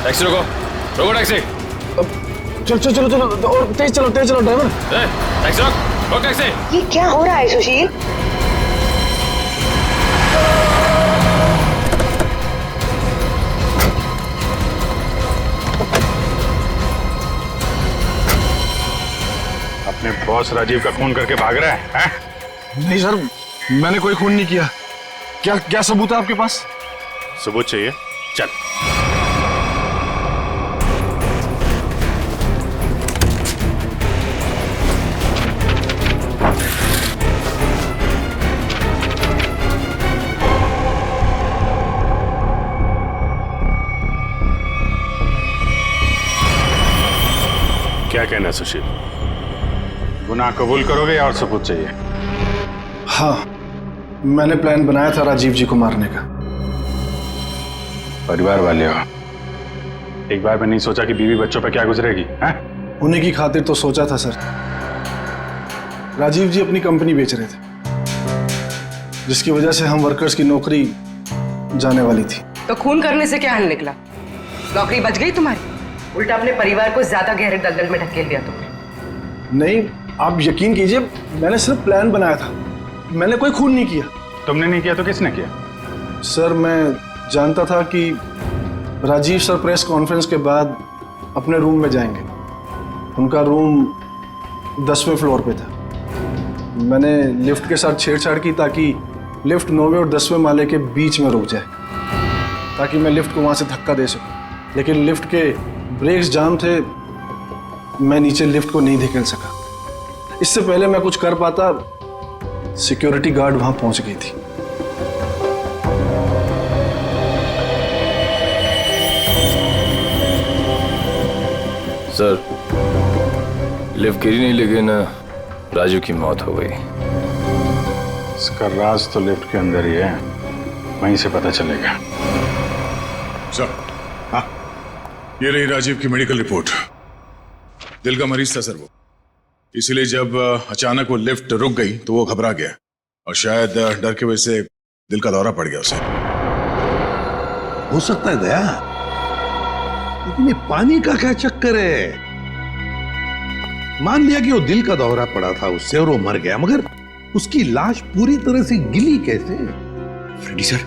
Taxi रोको, रोको taxi. चलो चलो चलो चलो और तेज चलो ड्राइवर। टैक्सी रोक टैक्सी। ये क्या हो रहा है सुशील? अपने बॉस राजीव का खून करके भाग रहा है? नहीं सर, मैंने कोई खून नहीं किया। क्या क्या सबूत है आपके पास? सबूत चाहिए? चल। क्या कहना है सुशील? गुनाह कबूल करोगे या और सबूत चाहिए? हाँ, मैंने प्लान बनाया था राजीव जी को मारने का। परिवार वाले हो, एक बार में नहीं सोचा कि बीवी बच्चों पर क्या गुजरेगी? हैं? उन्हीं की खातिर तो सोचा था सर। राजीव जी अपनी कंपनी बेच रहे थे, जिसकी वजह से हम वर्कर्स की नौकरी जाने वाली थी। तो खून करने से क्या हल निकला? नौकरी बच गई तुम्हारी, उल्टा अपने परिवार को ज्यादा गहरे दलदल में ढकेल दिया तुमने। नहीं, आप यकीन कीजिए, मैंने सिर्फ प्लान बनाया था, मैंने कोई खून नहीं किया। तुमने नहीं किया तो किसने किया? सर, मैं जानता था कि राजीव सर प्रेस कॉन्फ्रेंस के बाद अपने रूम में जाएंगे। उनका रूम 10वें फ्लोर पे था। मैंने लिफ्ट के साथ छेड़छाड़ की ताकि लिफ्ट 9वें और 10वें माले के बीच में रुक जाए, ताकि मैं लिफ्ट को वहाँ से धक्का दे सकूं। लेकिन लिफ्ट के ब्रेक्स जाम थे, मैं नीचे लिफ्ट को नहीं धकेल सका। इससे पहले मैं कुछ कर पाता, सिक्योरिटी गार्ड वहाँ पहुँच गई थी। सर, लिफ्ट गिरी नहीं, लेकिन राजू की मौत हो गई। इसका राज तो लिफ्ट के अंदर ही है, वहीं से पता चलेगा। सर, हाँ, ये रही राजीव की मेडिकल रिपोर्ट। दिल का मरीज था सर वो, इसीलिए जब अचानक वो लिफ्ट रुक गई तो वो घबरा गया और शायद डर की वजह से दिल का दौरा पड़ गया उसे। हो सकता है दया, लेकिन ये पानी का क्या चक्कर है? मान लिया कि वो दिल का दौरा पड़ा था उससे और वो मर गया, मगर उसकी लाश पूरी तरह से गिली कैसे? फ्रेडी सर,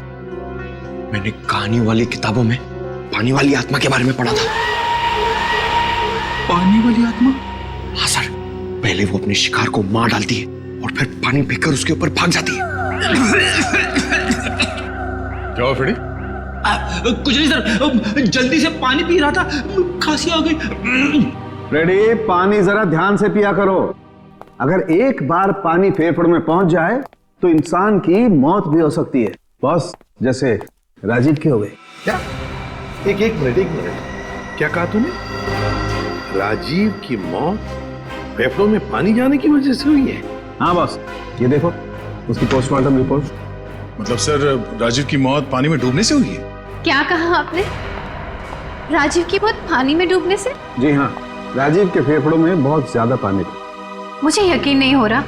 मैंने कहानी वाली किताबों में पानी वाली आत्मा के बारे में पढ़ा था। पानी वाली आत्मा? हाँ सर, पहले वो अपने शिकार को मार डालती है और फिर पानी फेंककर उसके ऊपर भाग जाती है। क्या हुआ फ्रेडी? कुछ नहीं सर, जल्दी से पानी पी रहा था, खांसी आ गई। फ्रेडी, पानी जरा ध्यान से पिया करो। अगर एक बार पानी फेफड़ों में पहुंच जाए तो इंसान की मौत भी हो सकती है, बॉस, जैसे राजीव की हो गई। क्या? एक मिनट, क्या कहा तूने? राजीव की मौत फेफड़ों में पानी जाने की वजह से हुई है? हाँ बॉस, ये देखो उसकी पोस्टमार्टम रिपोर्ट। मतलब सर, राजीव की मौत पानी में डूबने से हुई है? क्या कहा आपने? राजीव की मौत पानी में डूबने से? जी हाँ, राजीव के फेफड़ों में बहुत ज्यादा पानी था। मुझे यकीन नहीं हो रहा,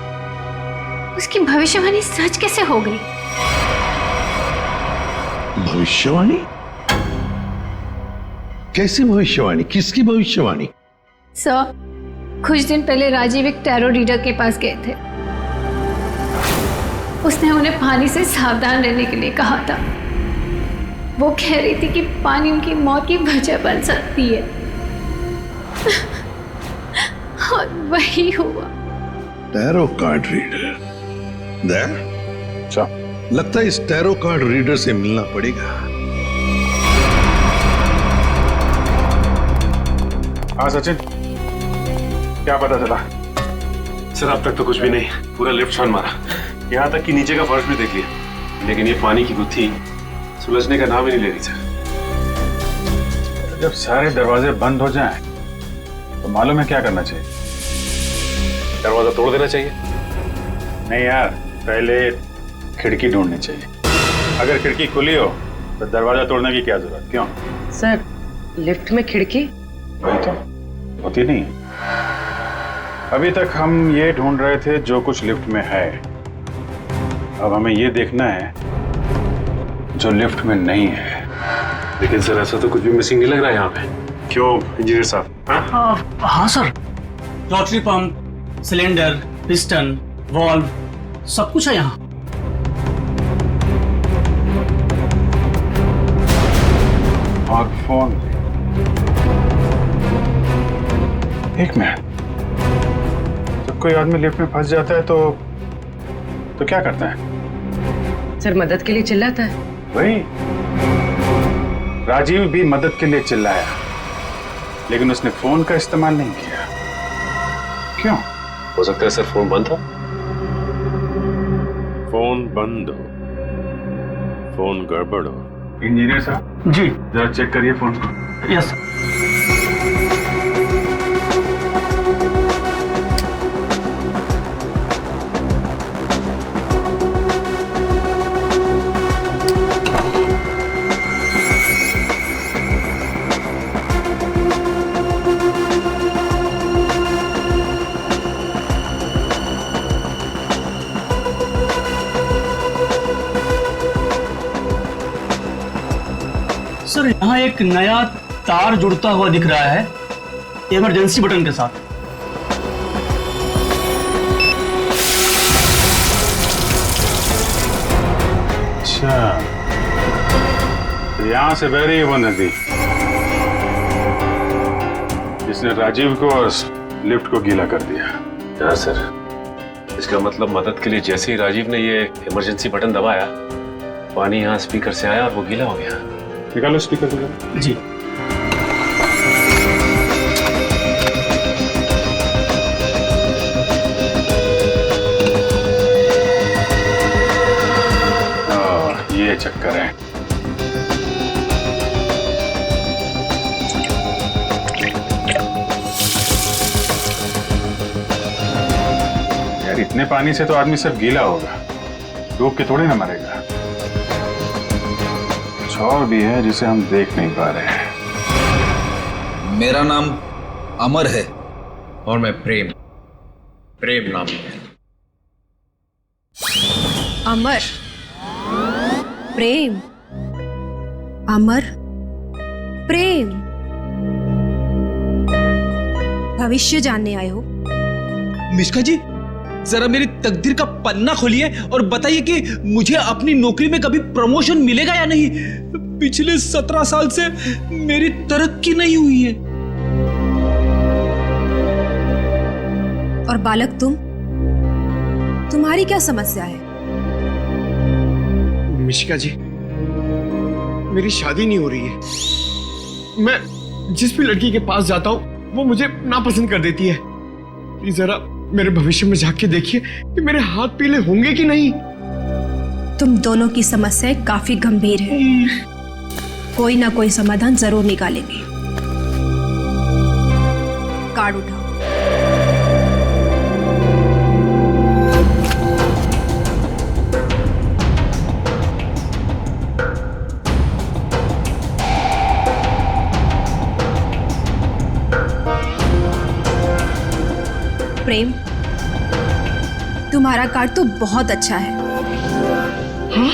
उसकी भविष्यवाणी सच कैसे हो गई? भविष्यवाणी? कैसी भविष्यवाणी? किसकी भविष्यवाणी? सर, कुछ दिन पहले राजीव एक टैरो रीडर के पास गए थे। उसने उन्हें पानी से सावधान रहने के लिए कहा था। वो कह रही थी कि पानी उनकी मौत की वजह बन सकती है। और वही हुआ। Tarot card reader? अच्छा, लगता है इस टैरो कार्ड रीडर से मिलना पड़ेगा। हाँ सचिन, क्या पता चला? सर, अब तक तो कुछ भी नहीं, पूरा लिफ्ट छान मारा, यहाँ तक कि नीचे का फर्श भी देख लिया, लेकिन ये पानी की गुत्थी सुलझने का नाम ही नहीं ले रही सर। जब सारे दरवाजे बंद हो जाएं, तो मालूम है क्या करना चाहिए? दरवाजा तोड़ देना चाहिए। नहीं यार, पहले खिड़की ढूंढनी चाहिए। अगर खिड़की खुली हो तो दरवाजा तोड़ने की क्या जरूरत? क्यों सर, लिफ्ट में खिड़की? वही तो होती नहीं। अभी तक हम ये ढूंढ रहे थे जो कुछ लिफ्ट में है, अब हमें ये देखना है जो लिफ्ट में नहीं है। लेकिन सर ऐसा तो कुछ भी मिसिंग नहीं लग रहा है यहाँ पे। क्यों इंजीनियर साहब? हाँ sir, rotary pump, cylinder, piston, valve, सब कुछ है यहाँ। और फोन। एक मिनट, जब कोई आदमी लिफ्ट में फंस जाता है तो क्या करता है? सर मदद के लिए चिल्लाता है। वही, राजीव भी मदद के लिए चिल्लाया, लेकिन उसने फोन का इस्तेमाल नहीं किया। क्यों? हो सकता है सर फोन बंद हो। फोन बंद हो, फोन गड़बड़ हो। इंजीनियर साहब जी। जरा चेक करिए फोन को। यस। सर यहाँ एक नया तार जुड़ता हुआ दिख रहा है इमरजेंसी बटन के साथ। अच्छा, तो यहां से बह रही है वो नदी जिसने राजीव को और लिफ्ट को गीला कर दिया। हाँ सर, इसका मतलब मदद के लिए जैसे ही राजीव ने ये इमरजेंसी बटन दबाया, पानी यहाँ स्पीकर से आया और वो गीला हो गया। निकालो स्पीकर को। जी। ये चक्कर है। यार इतने पानी से तो आदमी सब गीला होगा, डूब के थोड़े ना मरेगा। कुछ और भी है जिसे हम देख नहीं पा रहे हैं। मेरा नाम अमर है और मैं प्रेम नाम है। अमर, प्रेम, अमर, प्रेम। भविष्य जानने आए हो? मिश्का जी, जरा मेरी तकदीर का पन्ना खोलिए और बताइए कि मुझे अपनी नौकरी में कभी प्रमोशन मिलेगा या नहीं। पिछले 17 साल से मेरी तरक्की नहीं हुई है। और बालक तुम्हारी क्या समस्या है? मिशिका जी, मेरी शादी नहीं हो रही है। मैं जिस भी लड़की के पास जाता हूँ वो मुझे नापसंद कर देती है। प्लीज जरा मेरे भविष्य में झांक के देखिए कि मेरे हाथ पीले होंगे कि नहीं। तुम दोनों की समस्याएं काफी गंभीर है, कोई ना कोई समाधान जरूर निकालेंगे। कार्ड उठाओ। प्रेम, तुम्हारा कार्ड तो बहुत अच्छा है। हाँ?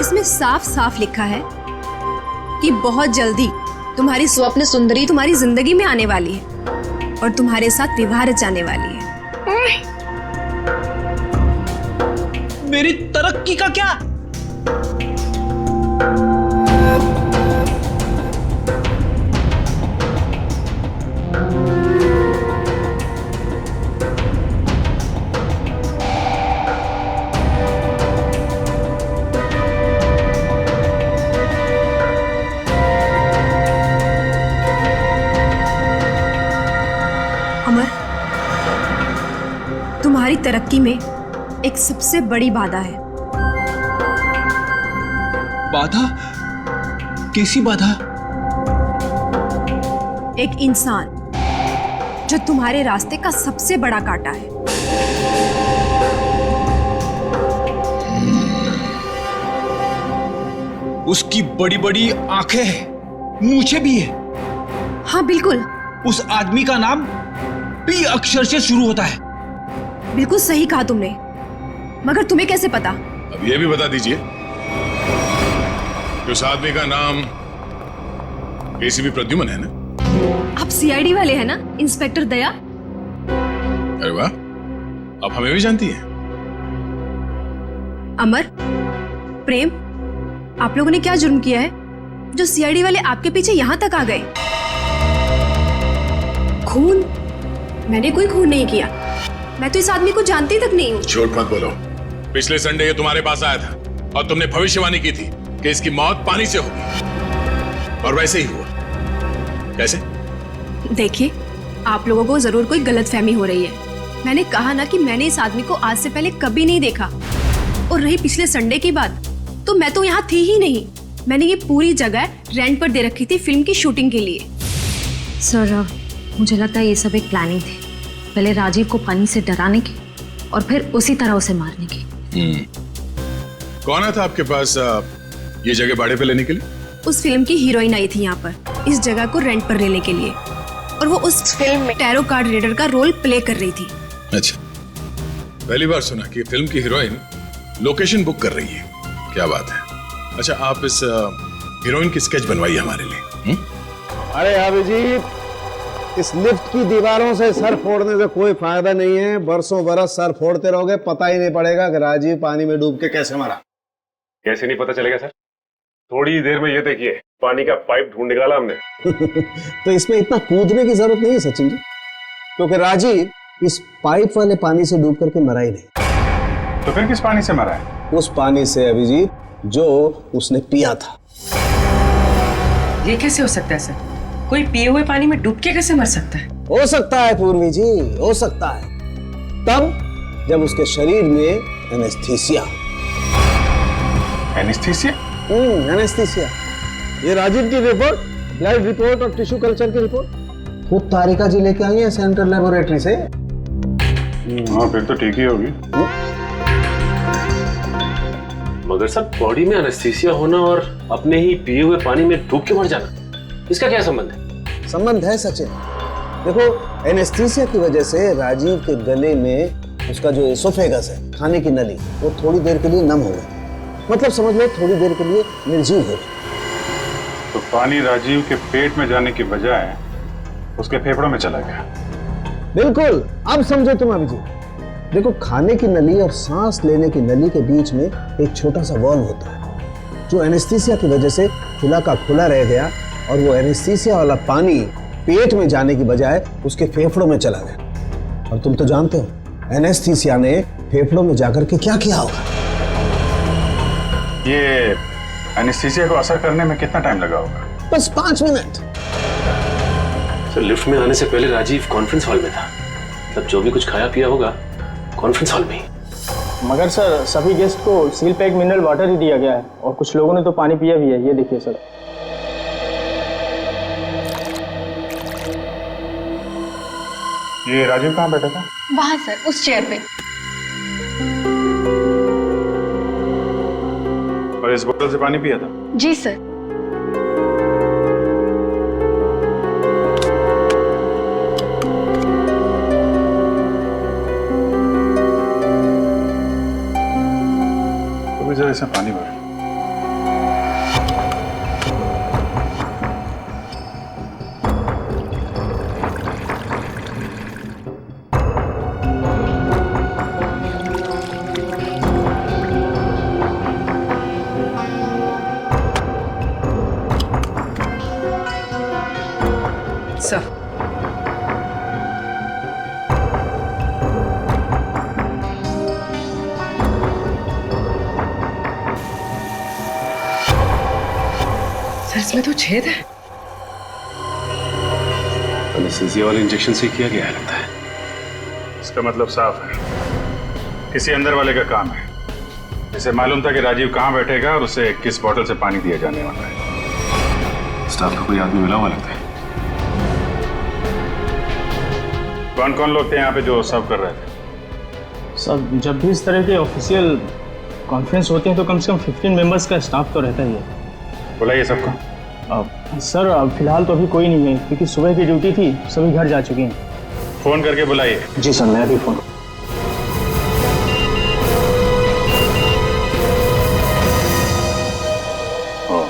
इसमें साफ साफ लिखा है कि बहुत जल्दी तुम्हारी स्वप्न सुंदरी तुम्हारी जिंदगी में आने वाली है और तुम्हारे साथ विवाह रचाने वाली है। मेरी तरक्की का क्या? तुम्हारी तरक्की में एक सबसे बड़ी बाधा है। बाधा? कैसी बाधा? एक इंसान जो तुम्हारे रास्ते का सबसे बड़ा कांटा है। उसकी बड़ी बड़ी आंखें हैं, मूछें भी है। हाँ बिल्कुल। उस आदमी का नाम पी अक्षर से शुरू होता है। बिल्कुल सही कहा तुमने, मगर तुम्हें कैसे पता? अब ये भी बता दीजिए उस आदमी का नाम एसीपी प्रद्युमन है ना? आप सीआईडी वाले हैं ना, इंस्पेक्टर दया? अरे वाह, आप हमें भी जानती हैं। अमर, प्रेम, आप लोगों ने क्या जुर्म किया है जो सीआईडी वाले आपके पीछे यहां तक आ गए? खून? मैंने कोई खून नहीं किया। मैं तो इस आदमी को जानती तक नहीं हूँ। झूठ मत बोलो। पिछले संडे ये तुम्हारे पास आया था और तुमने भविष्यवाणी की थी कि इसकी मौत पानी से होगी, और वैसे ही हुआ। कैसे? देखिए, आप लोगों को जरूर कोई गलतफहमी हो रही है। मैंने कहा ना कि मैंने इस आदमी को आज से पहले कभी नहीं देखा। और रही पिछले संडे की बात, तो मैं तो यहाँ थी ही नहीं। मैंने ये पूरी जगह रेंट पर दे रखी थी फिल्म की शूटिंग के लिए। सर, मुझे लगता है ये सब एक प्लानिंग थी। पहले राजीव को पानी से डराने की और फिर उसी तरह उसे मारने की। कौन आया था आपके पास ये जगह भाड़े पे लेने के लिए? उस फिल्म की हीरोइन आई थी यहाँ पर इस जगह को रेंट पर लेने के लिए, और वो उस फिल्म में टैरो कार्ड रीडर का रोल प्ले कर रही थी। अच्छा, पहली बार सुना कि फिल्म की हीरोइन लोकेशन बुक कर रही है। क्या बात है। अच्छा, आप इस हीरोइन की स्केच बनवाइए हमारे लिए। अरे अभिजीत, इस लिफ्ट की दीवारों से सर फोड़ने से कोई फायदा नहीं है। बरसों बरस सर फोड़ते रहोगे, पता ही नहीं पड़ेगा कि राजीव पानी में डूब के कैसे मरा। कैसे नहीं पता चलेगा सर? थोड़ी देर में ये देखिए, पानी का पाइप ढूंढ निकाला हमने। तो इसमें इतना कूदने की जरूरत नहीं है सचिन जी, क्योंकि राजीव इस पाइप वाले पानी से डूब करके मरा ही नहीं। तो फिर किस पानी से मरा है? उस पानी से अभिजीत जो उसने पिया था। ये कैसे हो सकता है सर? कोई पिए हुए पानी में डूब के कैसे मर सकता है? हो सकता है पूर्वी जी, हो सकता है, तब जब उसके शरीर में एनेस्थीसिया। एनेस्थीसिया? एनेस्थीसिया। ये राजीव की रिपोर्ट, ब्लड रिपोर्ट और टिश्यू कल्चर की रिपोर्ट खुद तारिका जी लेके आई है सेंट्रल लेबोरेटरी से। हाँ, फिर तो ठीक ही होगी। मगर सर, बॉडी में एनेस्थीसिया होना और अपने ही पिए हुए पानी में डूब के मर जाना, इसका क्या संबंध है? संबंध है सचिन। देखो, एनेस्थीसिया की वजह से राजीव के गले में उसका जो एसोफेगस है, खाने की नली, वो थोड़ी देर के लिए नम हो गई। मतलब समझ लो थोड़ी देर के लिए निर्जीव हो गई। तो पानी राजीव के पेट में जाने की बजाय उसके फेफड़ों में चला गया। बिल्कुल, अब समझो तुम अभिजीत। देखो, खाने की नली और सांस लेने की नली के बीच में एक छोटा सा वॉल्व होता है, जो एनेस्थीसिया की वजह से खुला का खुला रह गया, और वो एनेस्थीसिया वाला पानी पेट में जाने की बजाय उसके फेफड़ों में चला गया। और तुम तो जानते हो एनेस्थीसिया ने फेफड़ों में जाकर के क्या किया होगा। ये एनेस्थीसिया को असर करने में कितना टाइम लगा होगा? बस 5 मिनट। सर, लिफ्ट में आने से पहले राजीव कॉन्फ्रेंस हॉल में था। मतलब जो भी कुछ खाया पिया होगा कॉन्फ्रेंस हॉल में ही। मगर सर, सभी गेस्ट को सील पैक मिनरल वाटर ही दिया गया है, और कुछ लोगों ने तो पानी पिया भी है। ये देखिए सर। ये राजीव कहाँ बैठा था? वहां सर, उस चेयर पे। और इस बोतल से पानी पिया था? जी सर। तो जरा इसमें पानी भर। सर, इसमें तो छेद है। एनेस्थीसिया वाले इंजेक्शन से किया गया है लगता है। इसका मतलब साफ है, किसी अंदर वाले का काम है। इसे मालूम था कि राजीव कहाँ बैठेगा और उसे किस बोतल से पानी दिया जाने वाला है। स्टाफ का कोई आदमी मिला हुआ लगता है। कौन कौन लोग थे यहाँ पे जो सर्व कर रहे थे? सब जब भी इस तरह के ऑफिशियल कॉन्फ्रेंस होते हैं तो कम से कम 15 मेंबर्स का स्टाफ तो रहता ही है। बुलाइए सबको। सर, फिलहाल तो अभी कोई नहीं है, क्योंकि सुबह की ड्यूटी थी, सभी घर जा चुके हैं। फोन करके बुलाइए। जी सर, मैं अभी फोन। ओ,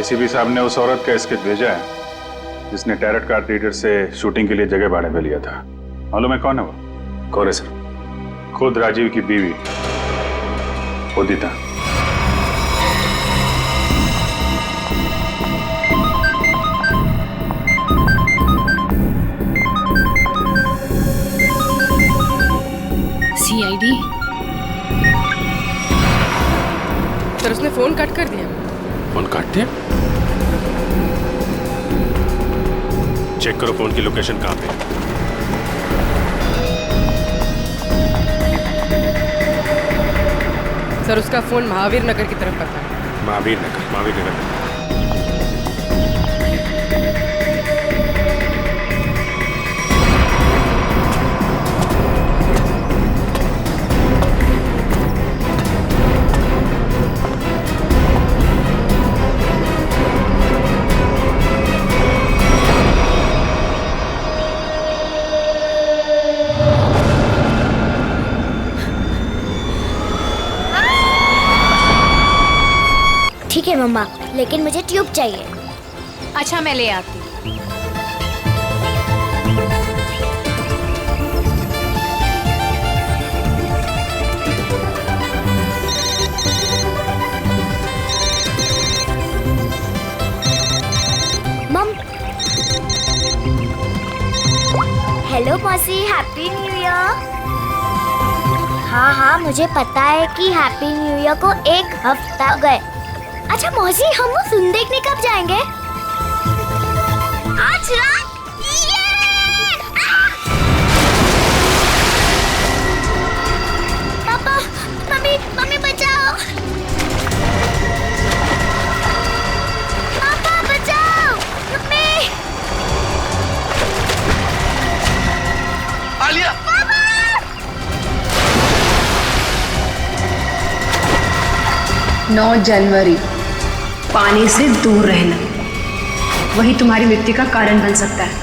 एसीपी साहब ने उस औरत का स्केच भेजा है जिसने टैरट कार्ड रीडर से शूटिंग के लिए जगह भाड़े पे लिया था। मालूम है कौन है वो? कौन है सर? खुद राजीव की बीवी उदिता। सीआईडी। सर उसने फोन कट कर दिया। फोन काट दिया? चेक करो फोन की लोकेशन कहाँ पे। सर उसका फोन महावीर नगर की तरफ पड़ता है। महावीर नगर। ठीक है मम्मा, लेकिन मुझे ट्यूब चाहिए। अच्छा मैं ले आती हूँ। मम, हेलो मौसी, हैप्पी न्यू ईयर। हाँ, मुझे पता है कि हैप्पी न्यू ईयर को 1 हफ्ता गए। अच्छा मौसी, हम वो फिल्म देखने कब जाएंगे? आज रात। पापा, मम्मी बचाओ। पापा बचाओ, मम्मी। आलिया। 9 जनवरी, पानी से दूर रहना, वही तुम्हारी मृत्यु का कारण बन सकता है।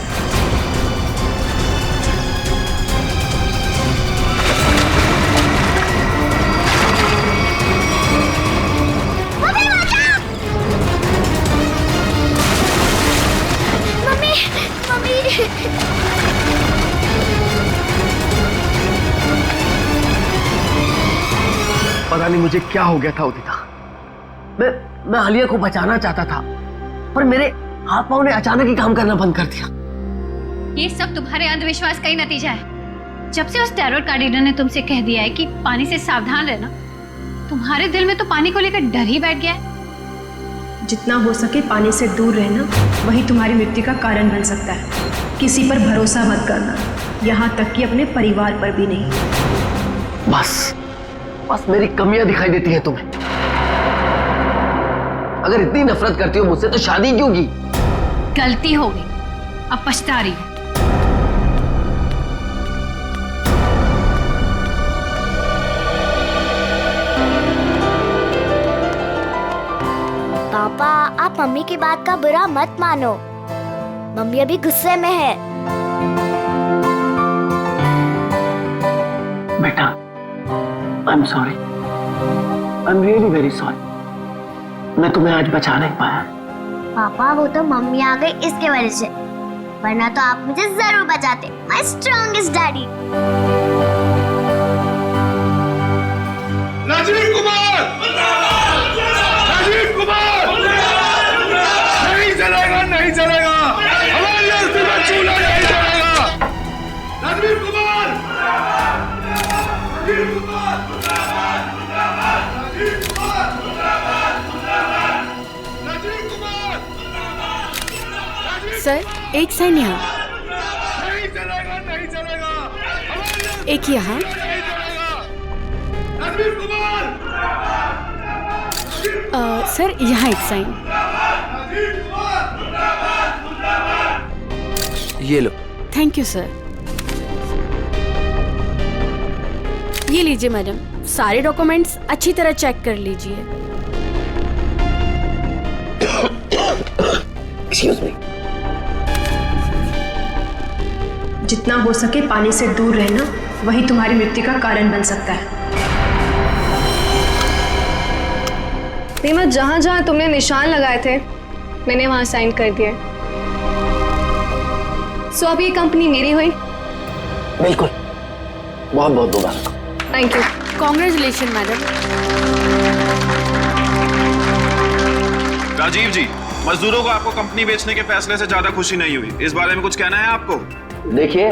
पता नहीं मुझे क्या हो गया था उदिता। मैं आलिया को बचाना चाहता था, पर मेरे हाथ पांव ने अचानक ही काम करना बंद कर दिया। ये सब तुम्हारे अंधविश्वास का ही नतीजा है। जब से उस टैरोट कार्ड रीडर ने तुमसे कह दिया है कि पानी से सावधान रहना, तुम्हारे दिल में तो पानी को लेकर डर ही बैठ गया है। जितना हो सके पानी से दूर रहना, वही तुम्हारी मृत्यु का कारण बन सकता है। किसी पर भरोसा मत करना, यहाँ तक कि अपने परिवार पर भी नहीं। बस मेरी कमियां दिखाई देती हैं तुम्हें। अगर इतनी नफरत करती हो मुझसे तो शादी क्यों की? गलती हो गई, अब पछता रही हो। पापा, आप मम्मी की बात का बुरा मत मानो। मम्मी अभी गुस्से में है। बेटा, I'm sorry. I'm really very sorry. मैं तुम्हें आज बचा नहीं पाया। पापा, वो तो मम्मी आ गई इसके वजह से, वरना तो आप मुझे जरूर बचाते। My strongest daddy. Rajiv Kumar! Rajiv Kumar! नहीं चलेगा, नहीं चलेगा। हमारी अर्थी में चूल्हा नहीं चलेगा। राजीव कुमार! राजीव कुमार! सर, एक साइन यहाँ, नहीं चलेगा, नहीं चलेगा। एक यहाँ। राजीव कुमार! सर, यहाँ एक साइन। ये लो। Thank you sir. ये लीजिए मैडम, सारे डॉक्यूमेंट्स अच्छी तरह चेक कर लीजिए। Excuse me. जितना हो सके पानी से दूर रहना, वही तुम्हारी मृत्यु का कारण बन सकता है। रीमा, जहाँ जहाँ तुमने निशान लगाए थे मैंने वहां साइन कर दिया। सो अब ये कंपनी मेरी हुई। बिल्कुल, बहुत बहुत मुबारक। Thank you. Congratulation madam. Rajiv ji, मजदूरों को आपको कंपनी बेचने के फैसले से ज्यादा खुशी नहीं हुई, इस बारे में कुछ कहना है आपको? देखिए,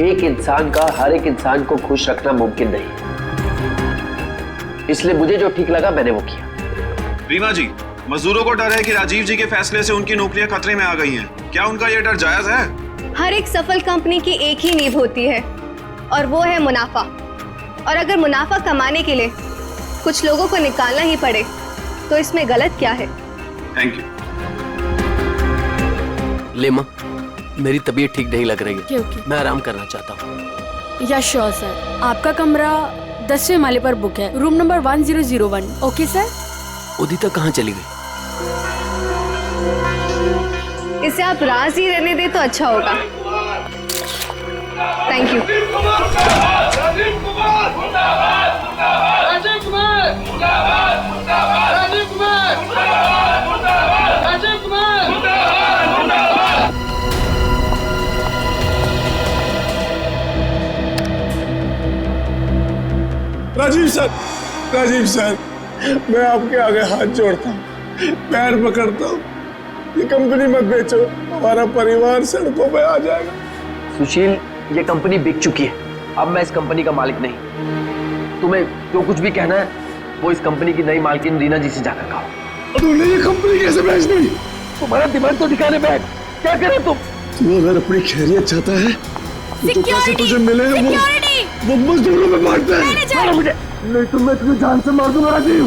एक इंसान का हर एक इंसान को खुश रखना मुमकिन नहीं, इसलिए मुझे जो ठीक लगा मैंने वो किया। रीमा जी, मजदूरों को डर है कि राजीव जी के फैसले से उनकी नौकरियां खतरे में आ गई हैं। क्या उनका ये डर जायज है? हर एक सफल कंपनी की एक ही नींव होती है और वो है मुनाफा। और अगर मुनाफा कमाने के लिए कुछ लोगों को निकालना ही पड़े तो इसमें गलत क्या है? Thank you. लेमा, मेरी तबीयत ठीक नहीं लग रही है। क्योंकि मैं आराम करना चाहता हूँ। या श्योर सर, आपका कमरा 10वें माले पर बुक है, room number 1001। Okay sir. Udita कहाँ चली गई? इसे आप राज ही रहने दे तो अच्छा होगा। Thank you. Rajiv sir, Rajiv sir, मैं आपके आगे हाथ जोड़ता हूँ, पैर पकड़ता हूँ, ये कंपनी मत बेचो, हमारा परिवार सड़कों पे आ जाएगा। सुशील, ये कंपनी बिक चुकी है, अब मैं इस कंपनी का मालिक नहीं। तुम्हें जो कुछ भी कहना है वो इस कंपनी की नई मालकिन रीना जी से जाकर कहो। तूने ये कंपनी कैसे बेच दी? तुम्हारा दिमाग तो ठिकाने पे है, क्या करे तुम? तू अगर अपनी खैरियत चाहता है तो जो पैसे तुझे मिले हैं वो मजदूरों में बांटता है। छोड़ो मुझे, नहीं तो मैं तुझे जान से मार दूंगा राजीव।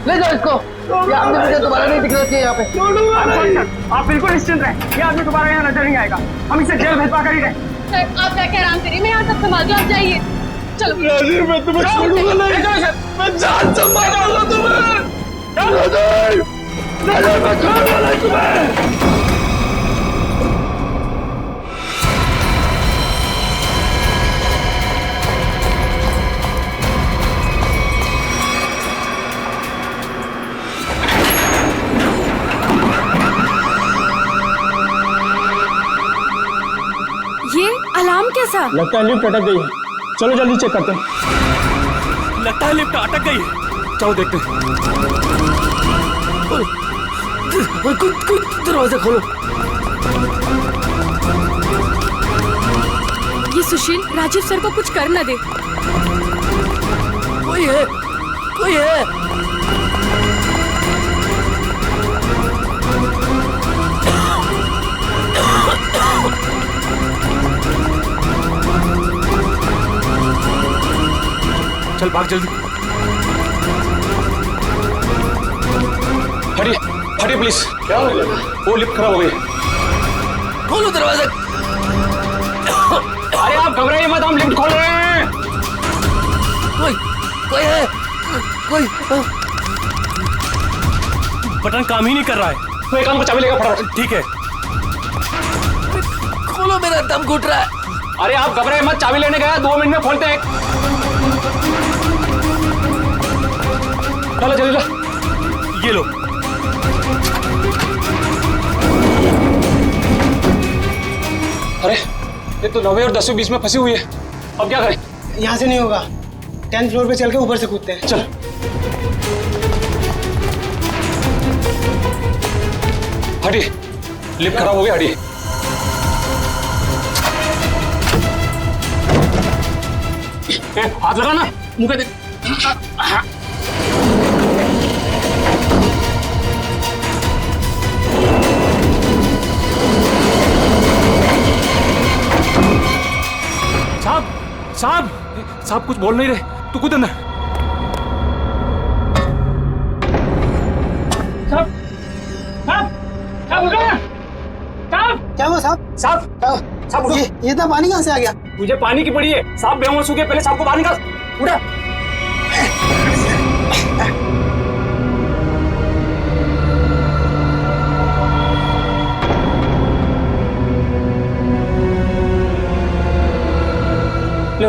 ले जाओ इसको, ये आदमी मुझे दोबारा नहीं दिखना चाहिए यहाँ पे। आप बिल्कुल निश्चिंत रहें, ये आदमी दोबारा यहाँ नजर नहीं आएगा। हम इसे जेल भिजवा कर ही रहे। सर, आप जाके आराम करिए, मैं यहाँ सब संभाल दूँ, आप जाइए। चलो राजीव, मैं तुम्हें छोड़ूंगा नहीं, मैं जान से मारूंगा तुम्हें। राजीव, राजीव, मैं छोड़ूंगा नहीं तुम्हें। ये अलार्म कैसा? लगता है लिफ्ट अटक गई है, चलो जल्दी चेक करते हैं। लगता है लिफ्ट अटक गई है, चलो देखते हैं। दरवाजा खोलो। ये सुशील राजीव सर को कुछ कर न दे। कोई है, कोई है। चल भाग जल्दी। हटिए, हटिए प्लीज। क्या हो गया? वो लिफ्ट खराब हो गई। खोलो दरवाजा। अरे आप घबराइए मत, हम लिफ्ट खोल रहे हैं। कोई है, कोई। बटन काम ही नहीं कर रहा है। तो एक काम को चाबी लेगा फटाफट। ठीक है, खोलो, मेरा दम घुट रहा है। अरे आप घबराइए मत, चाबी लेने गया, 2 मिनट में खोलते हैं। चलो जल्दी ला, ये लो। अरे ये तो 9वें और 10वें बीच में फंसी हुई है, अब क्या करें? यहाँ से नहीं होगा, 10th फ्लोर पे चल के ऊपर से कूदते हैं। चल। हटिए, लिफ्ट खराब हो गया, हटिए। हाथ लगा ना, मुंह पे दे। साहब, साहब, साहब कुछ बोल नहीं रहे, तू कूद अंदर। साहब, साहब, साहब उठो ना। साहब, क्या हुआ साहब? साहब, साहब उठिए। ये इतना पानी कहाँ से आ गया? मुझे पानी की पड़ी है, साहब बेहोश हो गए, पहले साहब को बाहर निकाल। उठा।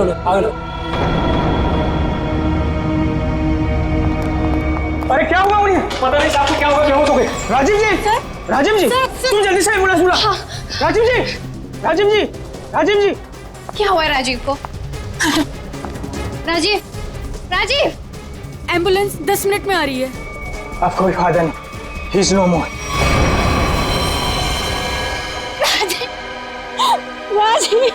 आगे लो। अरे क्या हुआ उन्हें? पता नहीं आपको क्या हुआ, बेहोश हो गए। राजीव जी, राजीव जी, तुम जल्दी से एम्बुलेंस बुला। राजीव जी, राजीव जी, राजीव जी। क्या हुआ है राजीव को? राजीव, राजीव। एम्बुलेंस 10 मिनट में आ रही है। अब कोई फायदा नहीं, ही इज नो मोर। राजीव,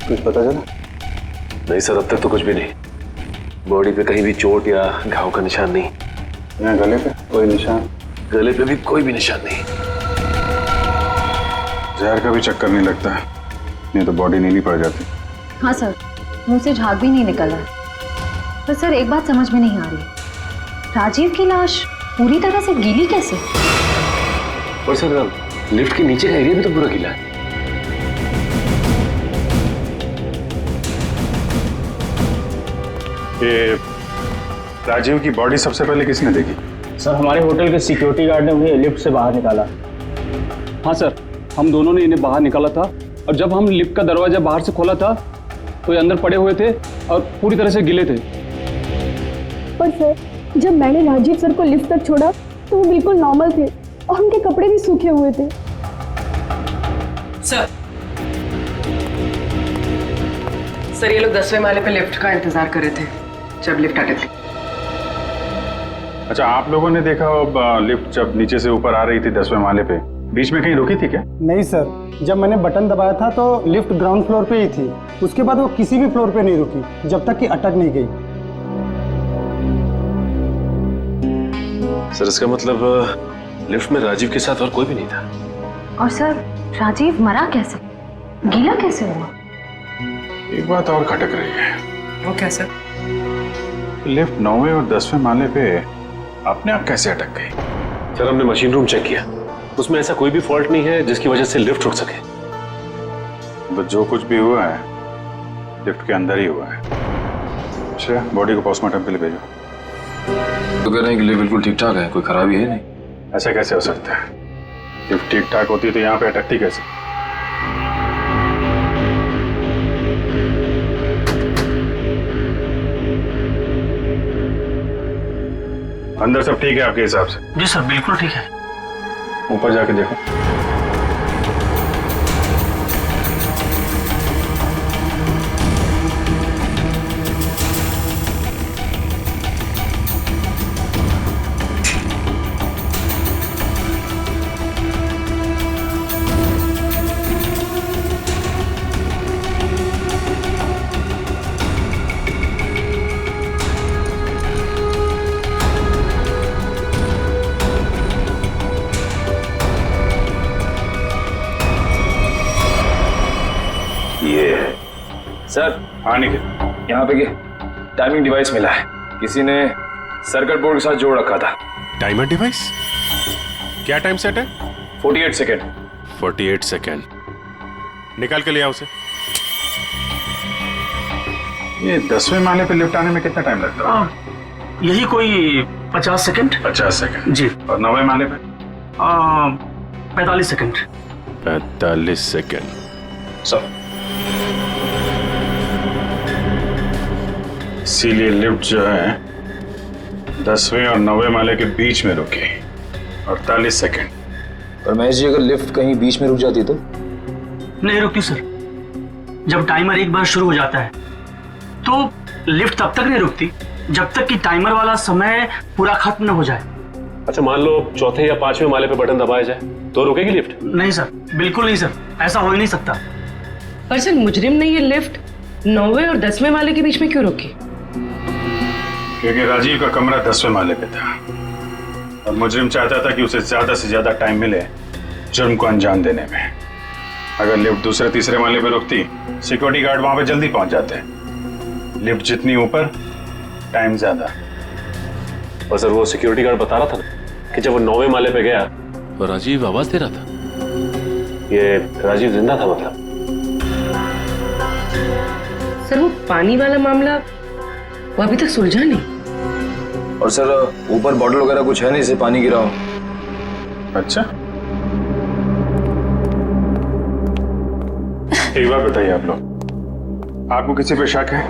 कुछ पता चला? नहीं सर, अब तक तो कुछ भी नहीं। बॉडी पे कहीं भी चोट या घाव का निशान नहीं। यहाँ गले पे कोई निशान? गले पे भी कोई भी निशान नहीं। जहर का भी चक्कर नहीं लगता है, नहीं तो बॉडी नीली पड़ जाती। हाँ सर, मुंह से झाग भी नहीं निकल रहा। पर सर एक बात समझ में नहीं आ रही, राजीव की लाश पूरी तरह से गीली कैसे? और सर लिफ्ट के नीचे का एरिया भी तो पूरा गीला है। ये राजीव की बॉडी सबसे पहले किसने देखी? सर हमारे होटल के सिक्योरिटी गार्ड ने उन्हें लिफ्ट से बाहर निकाला। हाँ सर, हम दोनों ने इन्हें बाहर निकाला था और जब हम लिफ्ट का दरवाजा बाहर से खोला था तो ये अंदर पड़े हुए थे और पूरी तरह से गिले थे। पर सर जब मैंने राजीव सर को लिफ्ट तक छोड़ा तो वो बिल्कुल नॉर्मल थे और उनके कपड़े भी सूखे हुए थे। सर ये लोग 10वें माले पे लिफ्ट का इंतजार कर रहे थे जब लिफ्ट अटक गई। अच्छा, आप लोगों ने देखा लिफ्ट जब नीचे से ऊपर आ रही थी 10वें माले पे, बीच में कहीं रुकी थी क्या? नहीं सर, जब मैंने बटन दबाया था तो लिफ्ट ग्राउंड फ्लोर पे ही थी। उसके बाद वो किसी भी फ्लोर पे नहीं रुकी जब तक कि अटक नहीं गई। सर इसका मतलब लिफ्ट में राजीव के साथ और कोई भी नहीं था। और सर राजीव मरा कैसे, गीला कैसे हुआ? एक बात और खटक रही है। वो क्या सर? लिफ्ट 9वें और 10वें माले पे अपने आप कैसे अटक गई? सर हमने मशीन रूम चेक किया, उसमें ऐसा कोई भी फॉल्ट नहीं है जिसकी वजह से लिफ्ट रुक सके। तो जो कुछ भी हुआ है लिफ्ट के अंदर ही हुआ है। अच्छा, बॉडी को पोस्टमार्टम के लिए भेजो। तो कह रहे हैं कि लिफ्ट बिल्कुल ठीक ठाक है, कोई खराबी है नहीं। ऐसा कैसे हो सकता है? लिफ्ट ठीक ठाक होती तो यहाँ पे अटकती कैसे? अंदर सब ठीक है आपके हिसाब से? जी सर बिल्कुल ठीक है। ऊपर जाके देखो। सर हाँ निखिल, यहाँ पे टाइमिंग डिवाइस मिला है, किसी ने सर्किट बोर्ड के साथ जोड़ रखा था। Timer device? क्या टाइम सेट है? 48 सेकेंड। 48 सेकेंड। निकाल के ले आओ उसे। ये 10वें माले पे लिफ्ट आने में कितना टाइम लगता है? यही कोई 50 सेकंड। 50 सेकंड जी। और 9वें माले पे? 45 सेकंड। 45 सेकेंड। सब इसीलिए लिफ्ट जो है 10वें और 9वें माले के बीच में रुकी 48 सेकंड। पर महेश जी अगर लिफ्ट कहीं बीच में रुक जाती तो? नहीं रुकती सर, जब टाइमर एक बार शुरू हो जाता है तो लिफ्ट तब तक नहीं रुकती जब तक कि टाइमर वाला समय पूरा खत्म न हो जाए। अच्छा मान लो चौथे या 5वें माले पे बटन दबाया जाए तो रुकेगी लिफ्ट? नहीं सर, बिल्कुल नहीं सर, ऐसा हो ही नहीं सकता। पर सर मुजरिम ने ये लिफ्ट 9वें और 10वें माले के बीच में क्यों रोकी? क्योंकि राजीव का कमरा 10वें माले पे था और मुजरिम चाहता था कि उसे ज्यादा से ज्यादा टाइम मिले जुर्म को अंजाम देने में। अगर लिफ्ट दूसरे तीसरे माले पे रुकती, सिक्योरिटी गार्ड वहां पे जल्दी पहुंच जाते। लिफ्ट जितनी ऊपर, टाइम ज्यादा। और सर वो सिक्योरिटी गार्ड बता रहा था ना कि जब वो 9वें माले पे गया तो राजीव आवाज दे रहा था। ये राजीव जिंदा था मतलब? सर वो पानी वाला मामला वो अभी तक सुलझा नहीं। और सर ऊपर बॉटल वगैरह कुछ है नहीं, इसे पानी गिरा हो। अच्छा, एक बात बताइए आप लोग, आपको किसी पे शक है?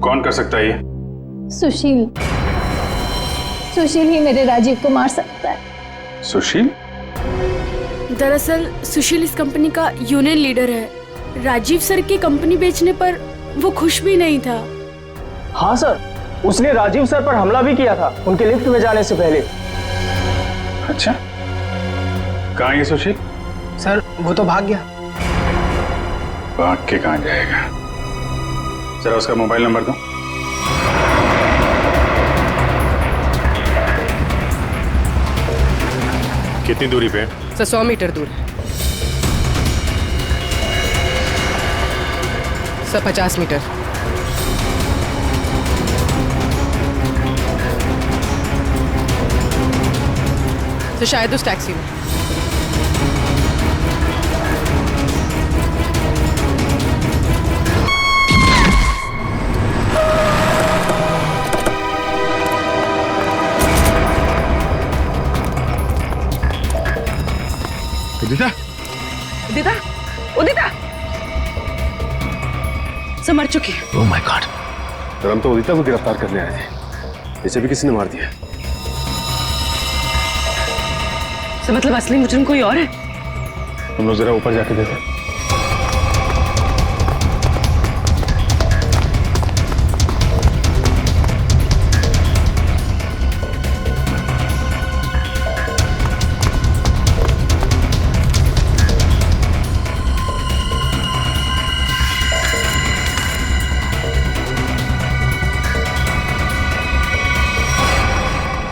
कौन कर सकता है ये? सुशील, सुशील ही मेरे राजीव को मार सकता है। सुशील? दरअसल सुशील इस कंपनी का यूनियन लीडर है। राजीव सर की कंपनी बेचने पर वो खुश भी नहीं था। हाँ सर, उसने राजीव सर पर हमला भी किया था उनके लिफ्ट में जाने से पहले। अच्छा, कहाँ है सुशील? सर वो तो भाग गया। भाग के कहाँ जाएगा? जरा उसका मोबाइल नंबर दो। कितनी दूरी पे? सर 100 मीटर दूर है। Sir 50 metre. तो शायद उस टैक्सी में। उदिता, उदिता, उदिता सर मर चुकी है। ओह माय गॉड, सर हम तो उदिता को गिरफ्तार करने आए थे, इसे भी किसी ने मार दिया। सर मतलब असली मुजरिम कोई और है? हम लोग जरा ऊपर जाके देखें।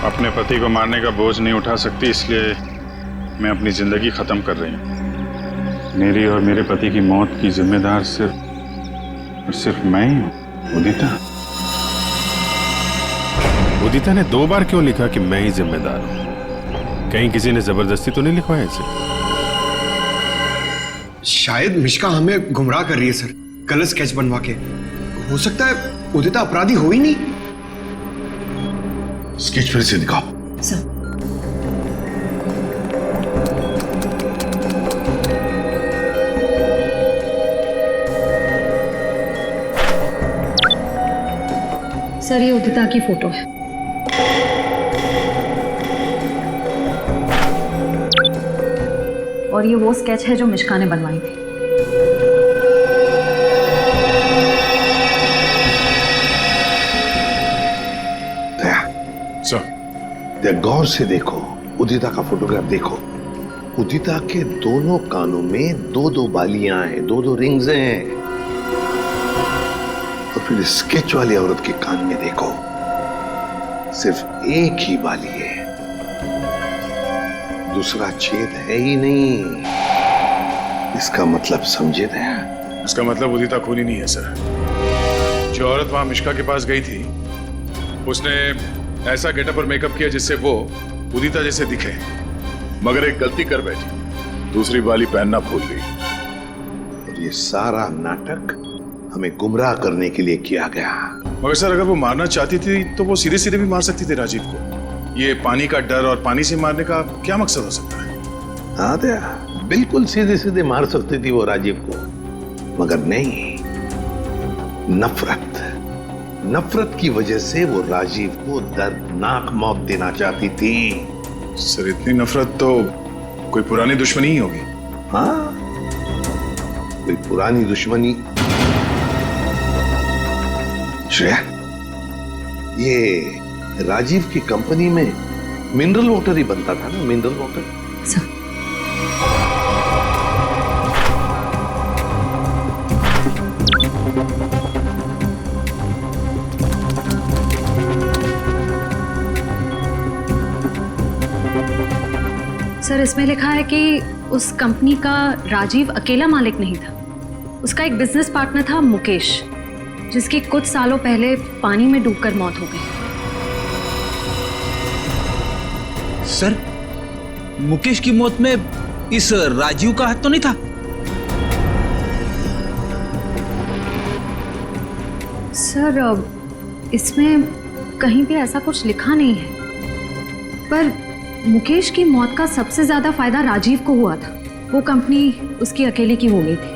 अपने पति को मारने का बोझ नहीं उठा सकती, इसलिए मैं अपनी जिंदगी खत्म कर रही हूँ। मेरी और मेरे पति की मौत की जिम्मेदार सिर्फ मैं ही हूँ। उदिता, उदिता ने 2 बार क्यों लिखा कि मैं ही जिम्मेदार हूं? कहीं किसी ने जबरदस्ती तो नहीं लिखवाया इसे? शायद मिश्का हमें गुमराह कर रही है सर, गलत स्केच बनवा के। हो सकता है उदिता अपराधी हो ही नहीं। स्केच फिर से दिखाओ। सर सर ये उदिता की फोटो है। और ये वो स्केच है जो मिश्का ने बनवाई थी। गौर से देखो, उदिता का फोटोग्राफ देखो। उदिता के दोनों कानों में 2-2 बालियां हैं, 2-2 रिंग्स हैं। और फिर स्केच वाली औरत के कान में देखो, सिर्फ एक ही बाली है, दूसरा छेद है ही नहीं। इसका मतलब समझे दया? इसका मतलब उदिता खूनी नहीं है सर। जो औरत वहां मिश्का के पास गई थी, उसने ऐसा गेटअप और मेकअप किया जिससे वो उदिता जैसे दिखे, मगर एक गलती कर बैठी, दूसरी बाली पहनना भूल गई। और ये सारा नाटक हमें गुमराह करने के लिए किया गया। मगर सर, अगर वो मारना चाहती थी तो वो सीधे सीधे भी मार सकती थी राजीव को। ये पानी का डर और पानी से मारने का क्या मकसद हो सकता है? हाँ दया, बिल्कुल सीधे सीधे मार सकती थी वो राजीव को, मगर नहीं, नफरत की वजह से वो राजीव को दर्दनाक मौत देना चाहती थी। सर इतनी नफरत तो कोई पुरानी दुश्मनी ही होगी। हाँ, कोई पुरानी दुश्मनी। श्रेया, ये राजीव की कंपनी में मिनरल वाटर ही बनता था ना, मिनरल वाटर। सर इसमें लिखा है कि उस कंपनी का राजीव अकेला मालिक नहीं था। उसका एक बिजनेस पार्टनर था मुकेश, जिसकी कुछ सालों पहले पानी में डूबकर मौत हो गई। सर, मुकेश की मौत में इस राजीव का हाथ तो नहीं था? सर इसमें कहीं भी ऐसा कुछ लिखा नहीं है, पर मुकेश की मौत का सबसे ज्यादा फायदा राजीव को हुआ था। वो कंपनी उसकी अकेले की हो गई थी।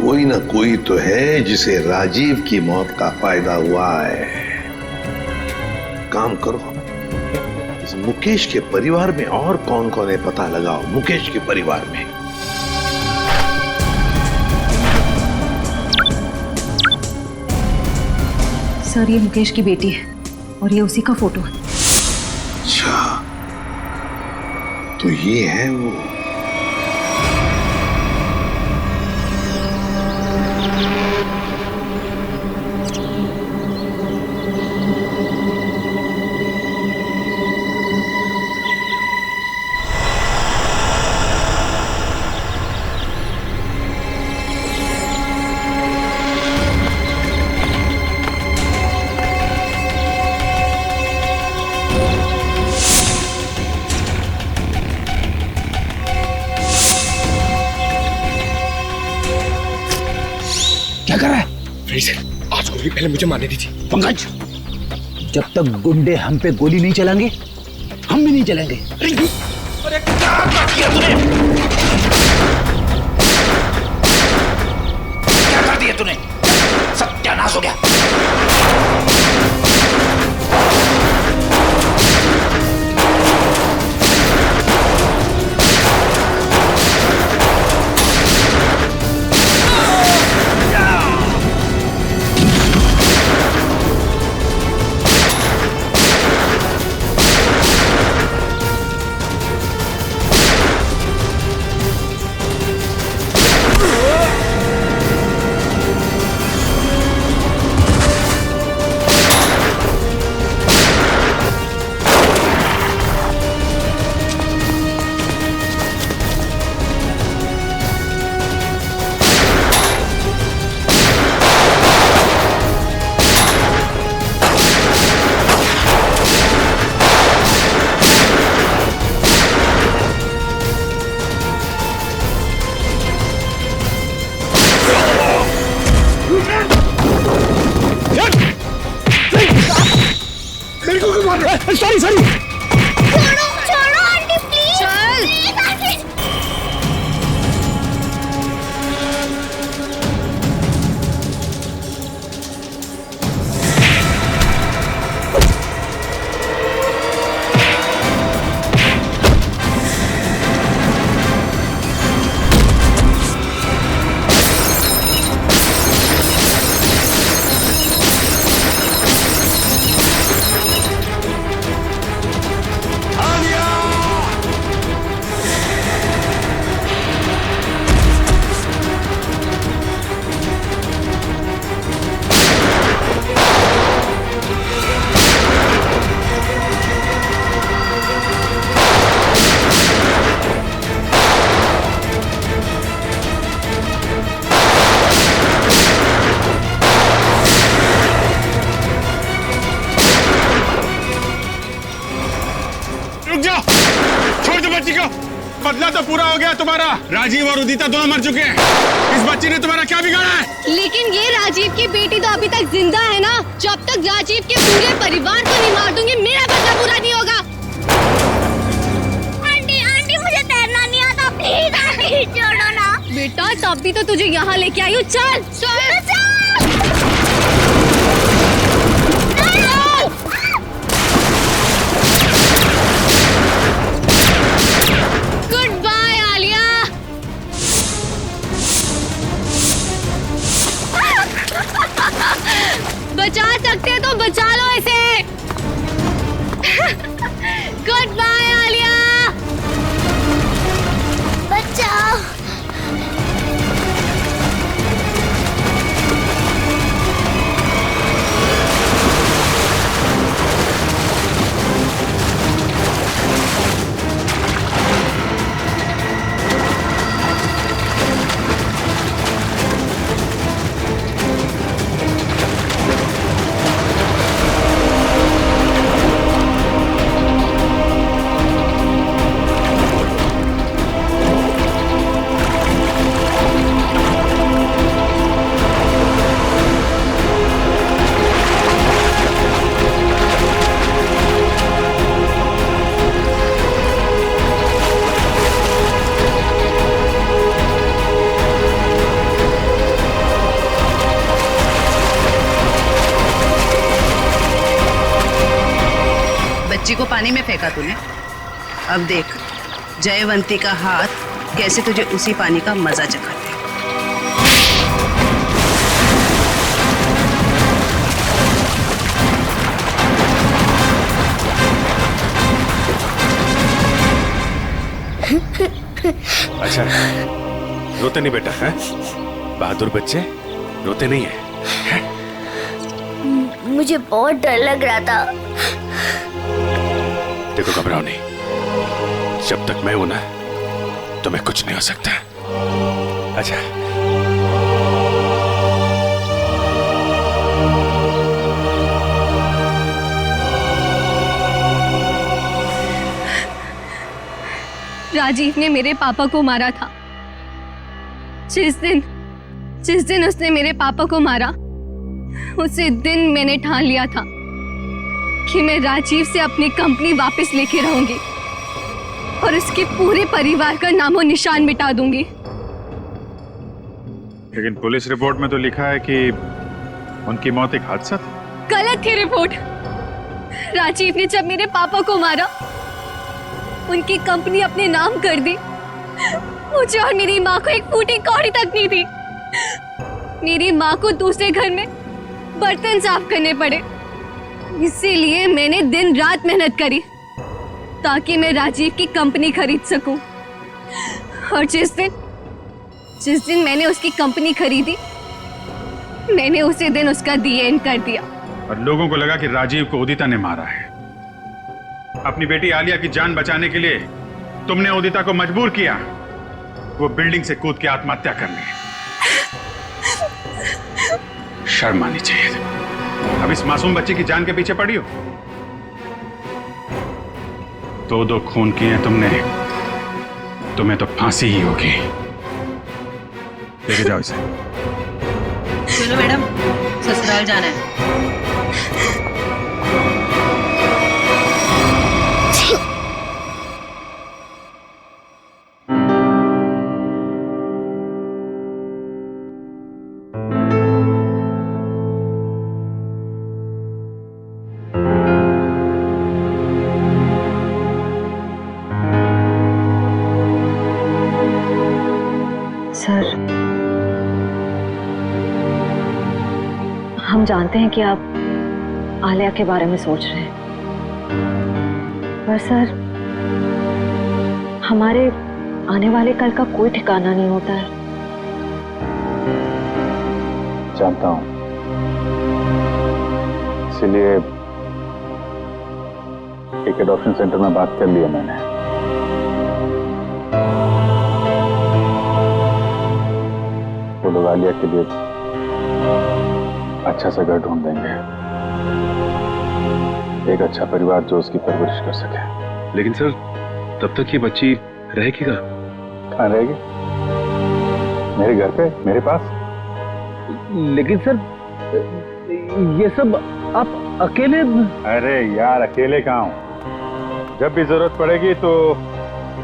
कोई ना कोई तो है जिसे राजीव की मौत का फायदा हुआ है। काम करो, इस मुकेश के परिवार में और कौन कौन है पता लगाओ। मुकेश के परिवार में सर, ये मुकेश की बेटी है और ये उसी का फोटो है। अच्छा, तो ये है वो। क्या कर रहा है? आज गोली पहले मुझे मारने दी थी। पंकज, जब तक गुंडे हम पे गोली नहीं चलाएंगे, हम भी नहीं चलेंगे। अरे क्या कर दिया तूने? क्या कर दिया तूने? सत्यानाश हो गया। Sorry sorry. छोड़ो छोड़ो आंटी प्लीज। Please aunty. बदला तो पूरा हो गया तुम्हारा। राजीव और उदिता दोनों मर चुके हैं। इस बच्ची ने तुम्हारा क्या बिगाड़ा है? लेकिन ये राजीव की बेटी तो अभी तक जिंदा है ना। जब तक राजीव के पूरे परिवार को नहीं मार दूंगी, मेरा बदला पूरा नहीं होगा। आंटी आंटी मुझे तैरना नहीं आता, प्लीज आंटी छोड़ो ना। बेटा तब भी तो तुझे यहाँ लेके आई हूँ। चल चल। Good bye Alia. बचा सकते हो तो बचा लो इसे। Good bye Alia. बचाओ। बच्ची को पानी में फेंका तूने। अब देख जयवंती का हाथ कैसे तुझे उसी पानी का मजा चखाते। अच्छा रोते नहीं बेटा है? बहादुर बच्चे रोते नहीं है? मुझे बहुत डर लग रहा था। देखो घबराओ नहीं, जब तक मैं हूं ना तुम्हें कुछ नहीं हो सकता। अच्छा राजीव ने मेरे पापा को मारा था। जिस दिन उसने मेरे पापा को मारा, उसी दिन मैंने ठान लिया था कि मैं राजीव से अपनी कंपनी वापस लेके रहूंगी और उसके पूरे परिवार का नामो निशान मिटा दूंगी। लेकिन पुलिस रिपोर्ट में तो लिखा है कि उनकी मौत एक हादसा था। गलत थी रिपोर्ट। राजीव ने जब मेरे पापा को मारा, उनकी कंपनी अपने नाम कर दी। मुझे और मेरी माँ को एक फूटी कौड़ी तक नहीं थी। मेरी माँ को दूसरे घर में बर्तन साफ करने पड़े। इसीलिए मैंने दिन रात मेहनत करी ताकि मैं राजीव की कंपनी खरीद सकूं। और जिस दिन मैंने उसकी कंपनी खरीदी, मैंने उसी दिन उसका दी एंड कर दिया। और लोगों को लगा कि राजीव को उदिता ने मारा है। अपनी बेटी आलिया की जान बचाने के लिए तुमने उदिता को मजबूर किया वो बिल्डिंग से कूद के आत्महत्या करने। शर्म आनी चाहिए। अब इस मासूम बच्चे की जान के पीछे पड़ी हो। दो खून किए तुमने, तुम्हें तो फांसी ही होगी। लेके जाओ इसे। चलो मैडम, ससुराल जाना है। सर, हम जानते हैं कि आप आलिया के बारे में सोच रहे हैं, पर सर हमारे आने वाले कल का कोई ठिकाना नहीं होता है। जानता हूं, इसीलिए एक एडॉप्शन सेंटर में बात कर लिया मैंने। वो लोग आलिया के लिए अच्छा सा घर ढूंढ देंगे, एक अच्छा परिवार जो उसकी परवरिश कर सके। लेकिन सर तब तक ये बच्ची रहेगी कहाँ रहेगी? मेरे घर पे, मेरे पास। लेकिन सर ये सब आप अकेले? अरे यार अकेले कहाँ हूँ? जब भी जरूरत पड़ेगी तो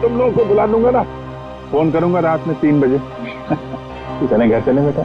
तुम लोगों को बुला दूंगा ना, फोन करूंगा रात में 3 बजे। चलें घर चलें बेटा।